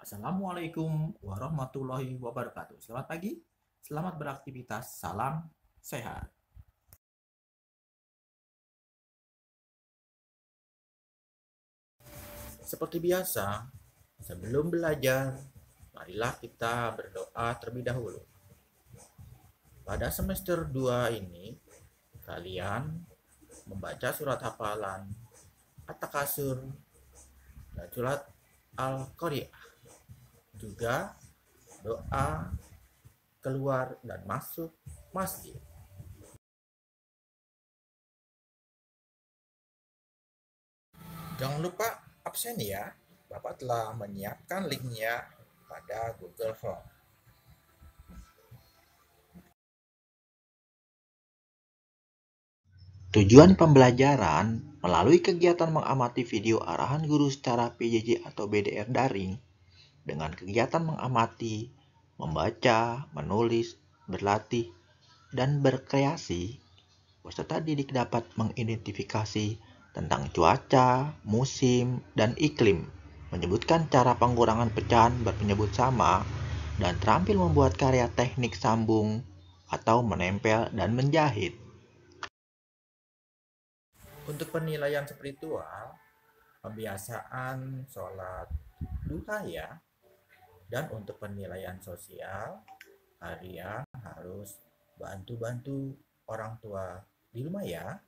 Assalamualaikum warahmatullahi wabarakatuh. Selamat pagi, selamat beraktivitas, salam sehat. Seperti biasa, sebelum belajar, marilah kita berdoa terlebih dahulu. Pada semester 2 ini, kalian membaca surat hafalan At-Takasur dan surat Al-Qari'ah. Juga doa keluar dan masuk masjid. Jangan lupa absen ya. Bapak telah menyiapkan linknya pada Google Form. Tujuan pembelajaran melalui kegiatan mengamati video arahan guru secara PJJ atau BDR daring dengan kegiatan mengamati, membaca, menulis, berlatih, dan berkreasi. Peserta didik dapat mengidentifikasi tentang cuaca, musim, dan iklim, menyebutkan cara pengurangan pecahan berpenyebut sama, dan terampil membuat karya teknik sambung atau menempel dan menjahit. Untuk penilaian spiritual, pembiasaan sholat duha ya. Dan untuk penilaian sosial, kalian harus bantu-bantu orang tua di rumah ya.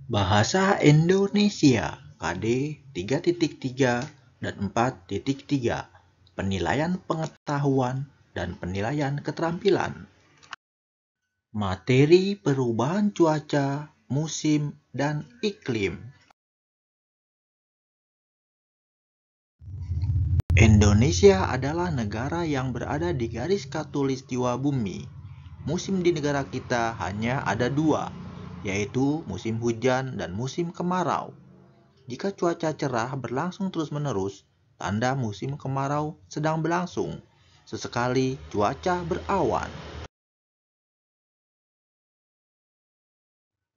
Bahasa Indonesia KD 3.3 dan 4.3. Penilaian pengetahuan dan penilaian keterampilan. Materi perubahan cuaca, musim, dan iklim. Indonesia adalah negara yang berada di garis khatulistiwa bumi. Musim di negara kita hanya ada dua, yaitu musim hujan dan musim kemarau. Jika cuaca cerah berlangsung terus-menerus, tanda musim kemarau sedang berlangsung. Sesekali cuaca berawan.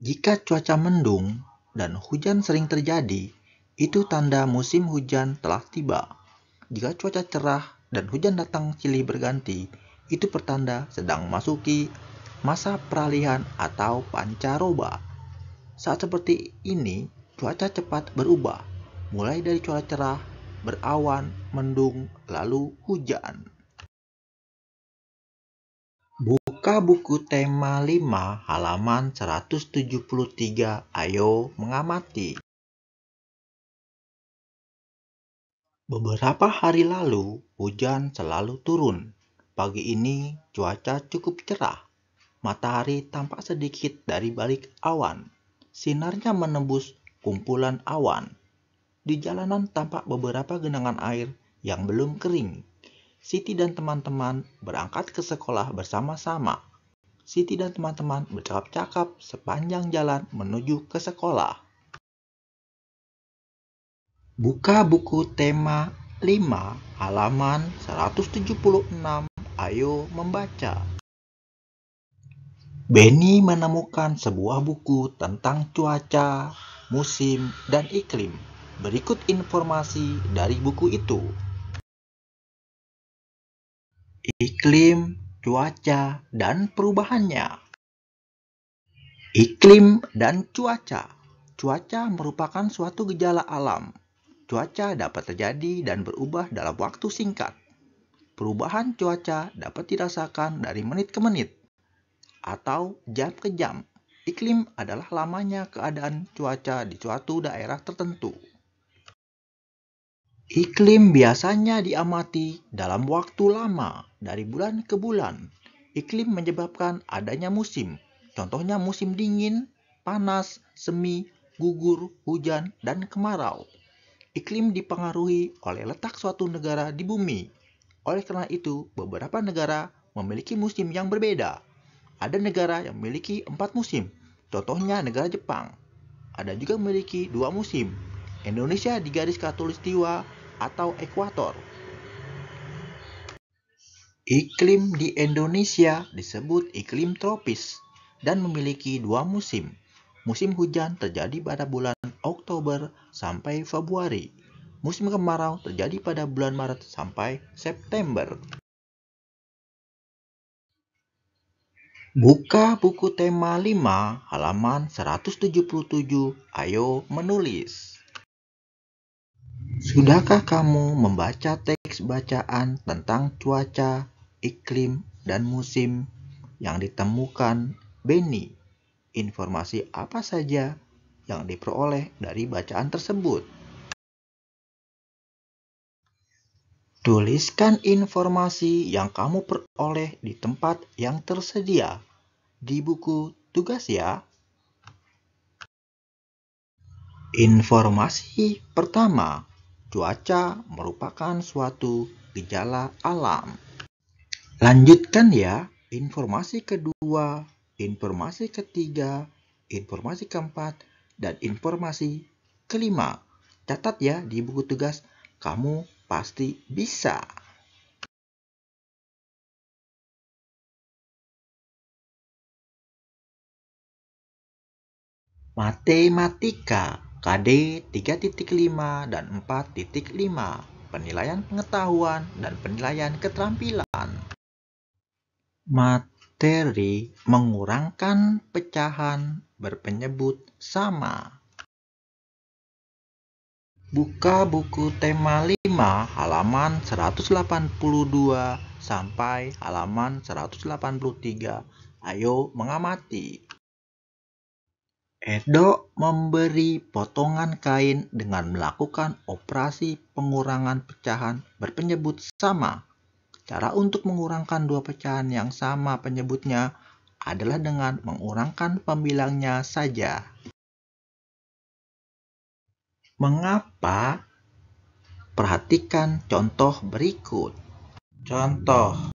Jika cuaca mendung dan hujan sering terjadi, itu tanda musim hujan telah tiba. Jika cuaca cerah dan hujan datang silih berganti, itu pertanda sedang memasuki masa peralihan atau pancaroba. Saat seperti ini, cuaca cepat berubah, mulai dari cuaca cerah, berawan, mendung, lalu hujan. Buka buku tema 5 halaman 173. Ayo mengamati. Beberapa hari lalu, hujan selalu turun. Pagi ini, cuaca cukup cerah. Matahari tampak sedikit dari balik awan. Sinarnya menembus kumpulan awan. Di jalanan tampak beberapa genangan air yang belum kering. Siti dan teman-teman berangkat ke sekolah bersama-sama. Siti dan teman-teman bercakap-cakap sepanjang jalan menuju ke sekolah. Buka buku tema 5 halaman 176. Ayo membaca. Benny menemukan sebuah buku tentang cuaca, musim, dan iklim. Berikut informasi dari buku itu. Iklim, cuaca, dan perubahannya. Iklim dan cuaca. Cuaca merupakan suatu gejala alam. Cuaca dapat terjadi dan berubah dalam waktu singkat. Perubahan cuaca dapat dirasakan dari menit ke menit atau jam ke jam. Iklim adalah lamanya keadaan cuaca di suatu daerah tertentu. Iklim biasanya diamati dalam waktu lama, dari bulan ke bulan. Iklim menyebabkan adanya musim. Contohnya musim dingin, panas, semi, gugur, hujan, dan kemarau. Iklim dipengaruhi oleh letak suatu negara di bumi. Oleh karena itu, beberapa negara memiliki musim yang berbeda. Ada negara yang memiliki 4 musim, contohnya negara Jepang. Ada juga memiliki 2 musim, Indonesia di garis khatulistiwa atau ekuator. Iklim di Indonesia disebut iklim tropis dan memiliki 2 musim. Musim hujan terjadi pada bulan Oktober sampai Februari. Musim kemarau terjadi pada bulan Maret sampai September. Buka buku tema 5 halaman 177. Ayo menulis. Sudahkah kamu membaca teks bacaan tentang cuaca, iklim, dan musim yang ditemukan Benny? Informasi apa saja yang diperoleh dari bacaan tersebut? Tuliskan informasi yang kamu peroleh di tempat yang tersedia di buku tugas ya. Informasi pertama, cuaca merupakan suatu gejala alam. Lanjutkan ya, informasi kedua, informasi ketiga, informasi keempat, dan informasi kelima. Catat ya di buku tugas, kamu pasti bisa. Matematika KD 3.5 dan 4.5. Penilaian pengetahuan dan penilaian keterampilan. Materi mengurangkan pecahan berpenyebut sama. Buka buku tema 5 halaman 182 sampai halaman 183. Ayo mengamati. Edo memberi potongan kain dengan melakukan operasi pengurangan pecahan berpenyebut sama. Cara untuk mengurangkan dua pecahan yang sama penyebutnya adalah dengan mengurangkan pembilangnya saja. Mengapa? Perhatikan contoh berikut. Contoh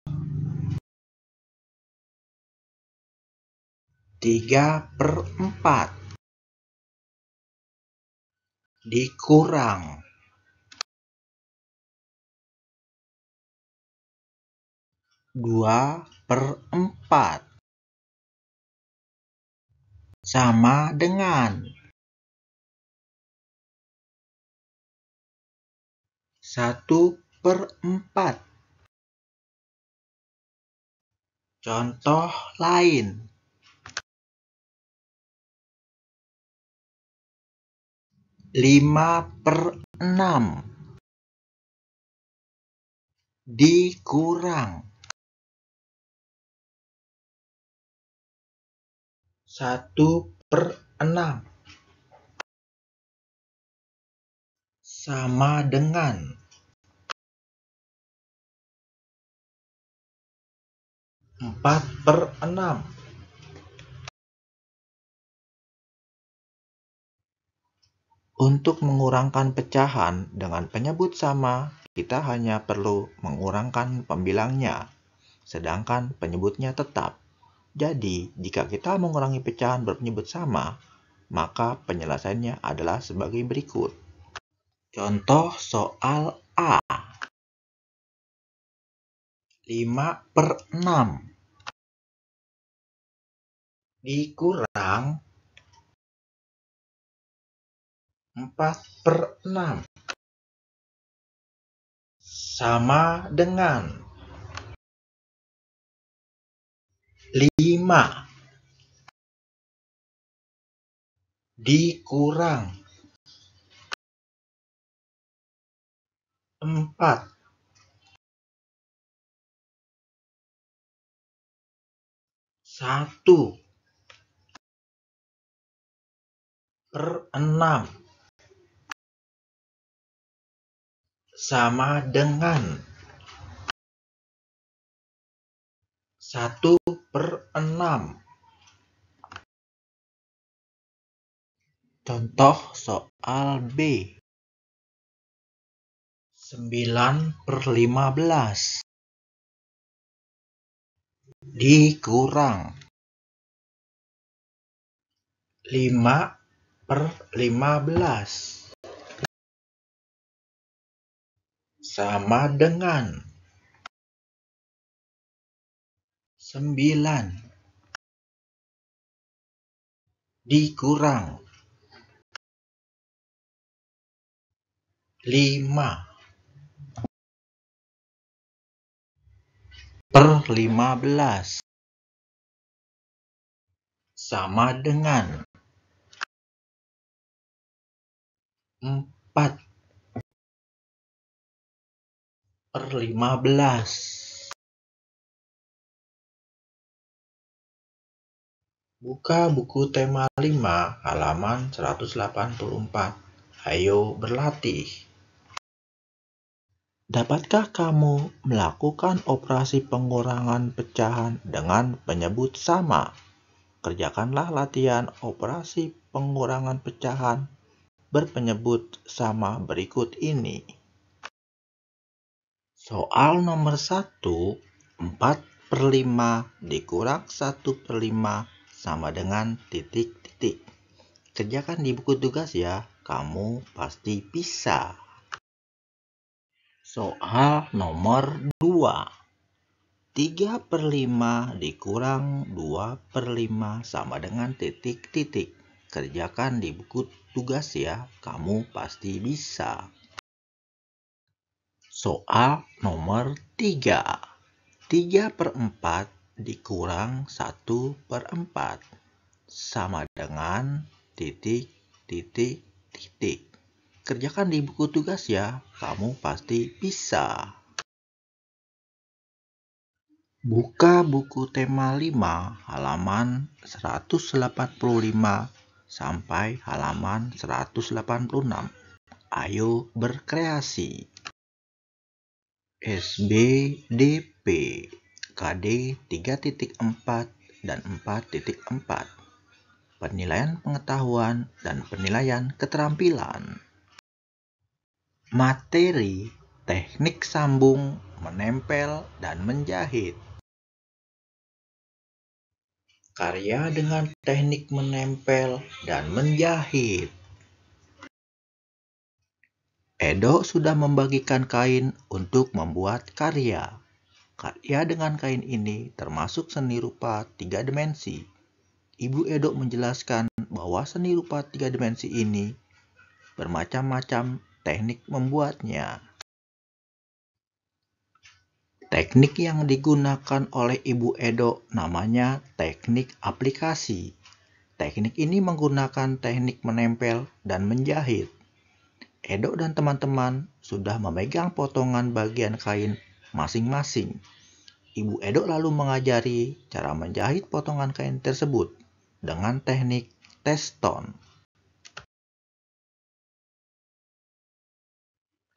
3/4 dikurang 2/4 sama dengan 1/4. Contoh lain. 5/6 dikurang 1/6 sama dengan 4/6. Untuk mengurangkan pecahan dengan penyebut sama, kita hanya perlu mengurangkan pembilangnya, sedangkan penyebutnya tetap. Jadi, jika kita mengurangi pecahan berpenyebut sama, maka penyelesaiannya adalah sebagai berikut. Contoh soal A. 5/6 dikurang 4/6 sama dengan 5 dikurang 4 1/6 sama dengan 1/6. Contoh soal B. 9/15 dikurang 5/15 sama dengan 9 dikurang 5/15 sama dengan 4/15. Buka buku tema 5 halaman 184. Ayo berlatih. Dapatkah kamu melakukan operasi pengurangan pecahan dengan penyebut sama? Kerjakanlah latihan operasi pengurangan pecahan berpenyebut sama berikut ini. Soal nomor 1, 4/5 dikurang 1/5 sama dengan titik-titik. Kerjakan di buku tugas ya, kamu pasti bisa. Soal nomor 2, 3/5 dikurang 2/5 sama dengan titik-titik. Kerjakan di buku tugas ya, kamu pasti bisa. Soal nomor 3, 3/4 dikurang 1/4 sama dengan titik-titik-titik. Kerjakan di buku tugas ya, kamu pasti bisa. Buka buku tema 5 halaman 185 sampai halaman 186. Ayo berkreasi. SBDP KD 3.4 dan 4.4. Penilaian pengetahuan dan penilaian keterampilan. Materi teknik sambung, menempel, dan menjahit. Karya dengan teknik menempel dan menjahit. Edo sudah membagikan kain untuk membuat karya. Karya dengan kain ini termasuk seni rupa 3 dimensi. Ibu Edo menjelaskan bahwa seni rupa 3 dimensi ini bermacam-macam teknik membuatnya. Teknik yang digunakan oleh Ibu Edo namanya teknik aplikasi. Teknik ini menggunakan teknik menempel dan menjahit. Edo dan teman-teman sudah memegang potongan bagian kain masing-masing. Ibu Edo lalu mengajari cara menjahit potongan kain tersebut dengan teknik teston.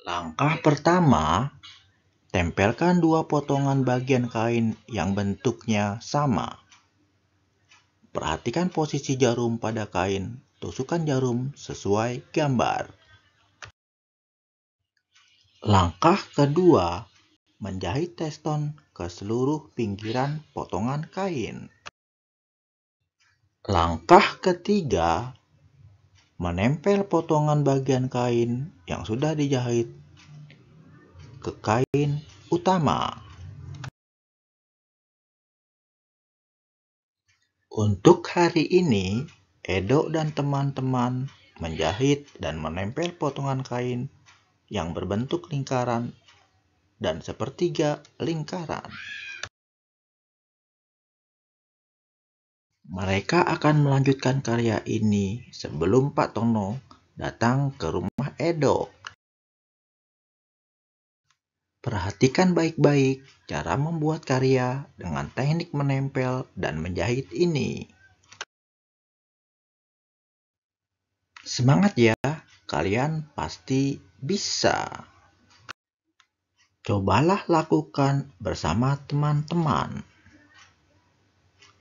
Langkah pertama, tempelkan 2 potongan bagian kain yang bentuknya sama. Perhatikan posisi jarum pada kain, tusukkan jarum sesuai gambar. Langkah kedua, menjahit teston ke seluruh pinggiran potongan kain. Langkah ketiga, menempel potongan bagian kain yang sudah dijahit ke kain utama. Untuk hari ini, Edo dan teman-teman menjahit dan menempel potongan kain yang berbentuk lingkaran dan sepertiga lingkaran. Mereka akan melanjutkan karya ini sebelum Pak Tono datang ke rumah Edo. Perhatikan baik-baik cara membuat karya dengan teknik menempel dan menjahit ini. Semangat ya, kalian pasti bisa. Cobalah lakukan bersama teman-teman.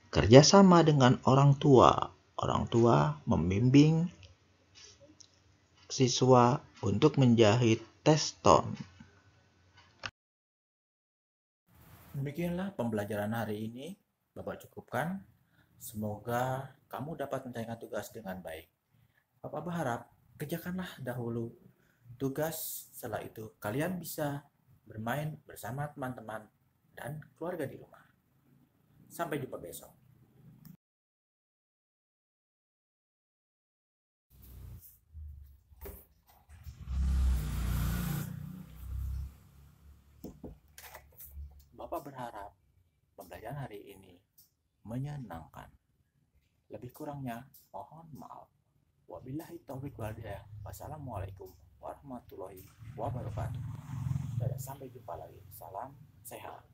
Kerjasama dengan orang tua. Orang tua membimbing siswa untuk menjahit teston. Demikianlah pembelajaran hari ini. Bapak cukupkan. Semoga kamu dapat menyelesaikan tugas dengan baik. Bapak berharap kerjakanlah dahulu tugas, setelah itu kalian bisa bermain bersama teman-teman dan keluarga di rumah. Sampai jumpa besok. Bapak berharap pembelajaran hari ini menyenangkan. Lebih kurangnya mohon maaf. Wabillahi taufiq wal hidayah. Wassalamualaikum warahmatullahi wabarakatuh. Sampai jumpa lagi. Salam sehat.